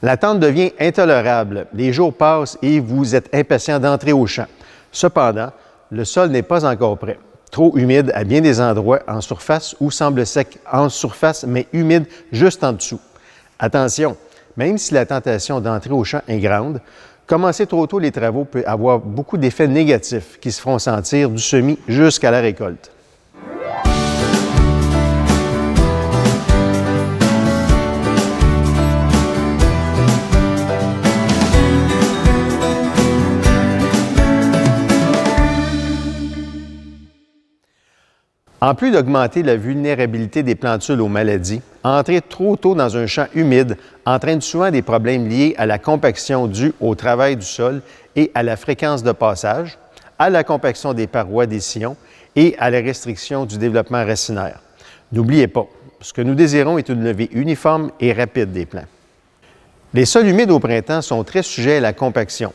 L'attente devient intolérable. Les jours passent et vous êtes impatient d'entrer au champ. Cependant, le sol n'est pas encore prêt. Trop humide à bien des endroits en surface ou semble sec en surface, mais humide juste en dessous. Attention, même si la tentation d'entrer au champ est grande, commencer trop tôt les travaux peut avoir beaucoup d'effets négatifs qui se feront sentir du semis jusqu'à la récolte. En plus d'augmenter la vulnérabilité des plantules aux maladies, entrer trop tôt dans un champ humide entraîne souvent des problèmes liés à la compaction due au travail du sol et à la fréquence de passage, à la compaction des parois des sillons et à la restriction du développement racinaire. N'oubliez pas, ce que nous désirons est une levée uniforme et rapide des plants. Les sols humides au printemps sont très sujets à la compaction.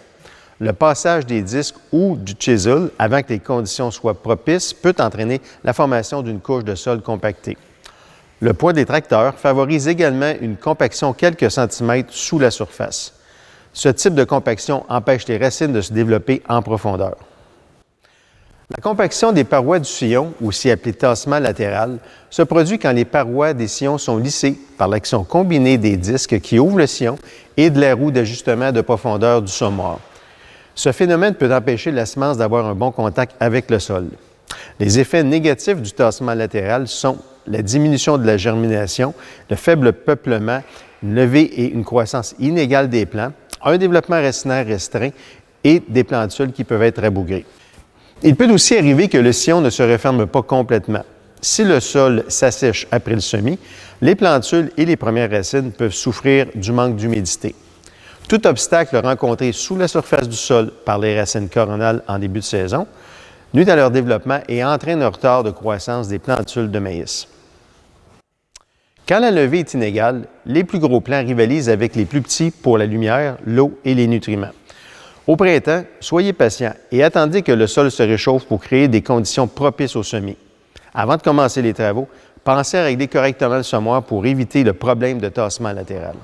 Le passage des disques ou du chisel, avant que les conditions soient propices, peut entraîner la formation d'une couche de sol compactée. Le poids des tracteurs favorise également une compaction quelques centimètres sous la surface. Ce type de compaction empêche les racines de se développer en profondeur. La compaction des parois du sillon, aussi appelée tassement latéral, se produit quand les parois des sillons sont lissées par l'action combinée des disques qui ouvrent le sillon et de la roue d'ajustement de profondeur du semoir. Ce phénomène peut empêcher la semence d'avoir un bon contact avec le sol. Les effets négatifs du tassement latéral sont la diminution de la germination, le faible peuplement, une levée et une croissance inégale des plants, un développement racinaire restreint et des plantules qui peuvent être rabougrées. Il peut aussi arriver que le sillon ne se referme pas complètement. Si le sol s'assèche après le semis, les plantules et les premières racines peuvent souffrir du manque d'humidité. Tout obstacle rencontré sous la surface du sol par les racines coronales en début de saison nuit à leur développement et entraîne un retard de croissance des plantules de maïs. Quand la levée est inégale, les plus gros plants rivalisent avec les plus petits pour la lumière, l'eau et les nutriments. Au printemps, soyez patient et attendez que le sol se réchauffe pour créer des conditions propices au semis. Avant de commencer les travaux, pensez à régler correctement le semoir pour éviter le problème de tassement latéral.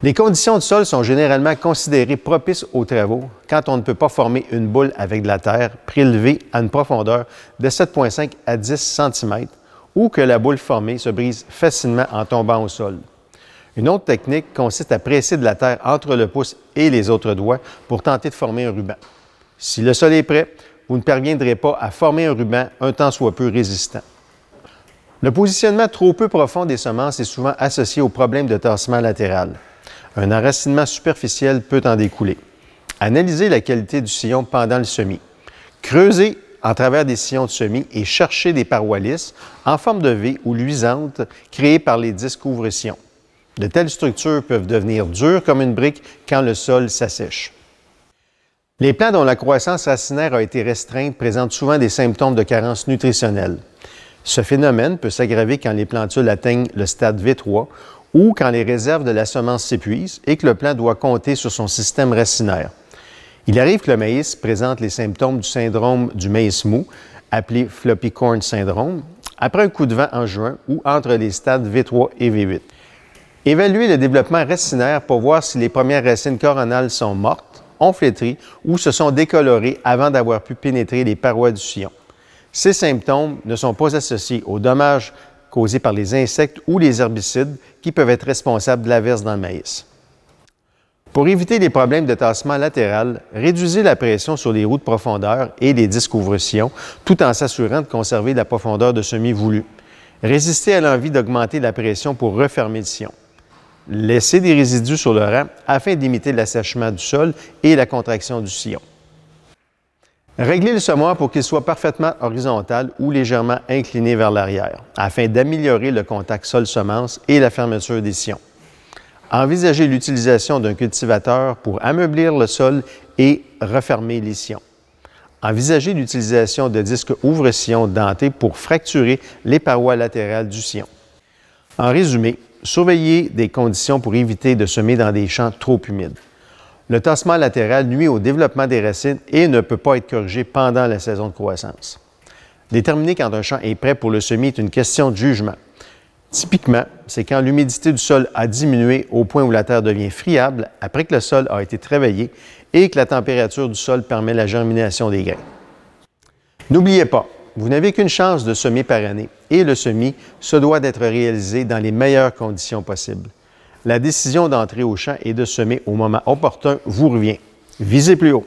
Les conditions du sol sont généralement considérées propices aux travaux quand on ne peut pas former une boule avec de la terre prélevée à une profondeur de 7,5 à 10 cm ou que la boule formée se brise facilement en tombant au sol. Une autre technique consiste à presser de la terre entre le pouce et les autres doigts pour tenter de former un ruban. Si le sol est prêt, vous ne parviendrez pas à former un ruban un tant soit peu résistant. Le positionnement trop peu profond des semences est souvent associé au problème de tassement latéral. Un enracinement superficiel peut en découler. Analysez la qualité du sillon pendant le semis. Creusez en travers des sillons de semis et cherchez des parois lisses en forme de V ou luisantes créées par les disques ouvre-sillons. De telles structures peuvent devenir dures comme une brique quand le sol s'assèche. Les plants dont la croissance racinaire a été restreinte présentent souvent des symptômes de carence nutritionnelle. Ce phénomène peut s'aggraver quand les plantules atteignent le stade V3 ou quand les réserves de la semence s'épuisent et que le plant doit compter sur son système racinaire. Il arrive que le maïs présente les symptômes du syndrome du maïs mou, appelé floppy corn syndrome, après un coup de vent en juin ou entre les stades V3 et V8. Évaluez le développement racinaire pour voir si les premières racines coronales sont mortes, ont flétri ou se sont décolorées avant d'avoir pu pénétrer les parois du sillon. Ces symptômes ne sont pas associés aux dommages causés par les insectes ou les herbicides qui peuvent être responsables de l'averse dans le maïs. Pour éviter les problèmes de tassement latéral, réduisez la pression sur les roues de profondeur et les disques ouvre-sillons tout en s'assurant de conserver la profondeur de semis voulue. Résistez à l'envie d'augmenter la pression pour refermer le sillon. Laissez des résidus sur le rang afin d'imiter l'assèchement du sol et la contraction du sillon. Réglez le semoir pour qu'il soit parfaitement horizontal ou légèrement incliné vers l'arrière, afin d'améliorer le contact sol-semence et la fermeture des sillons. Envisagez l'utilisation d'un cultivateur pour ameublir le sol et refermer les sillons. Envisagez l'utilisation de disques ouvre-sillons dentés pour fracturer les parois latérales du sillon. En résumé, surveillez des conditions pour éviter de semer dans des champs trop humides. Le tassement latéral nuit au développement des racines et ne peut pas être corrigé pendant la saison de croissance. Déterminer quand un champ est prêt pour le semis est une question de jugement. Typiquement, c'est quand l'humidité du sol a diminué au point où la terre devient friable après que le sol a été travaillé et que la température du sol permet la germination des grains. N'oubliez pas, vous n'avez qu'une chance de semer par année et le semis se doit d'être réalisé dans les meilleures conditions possibles. La décision d'entrer au champ et de semer au moment opportun vous revient. Visez plus haut.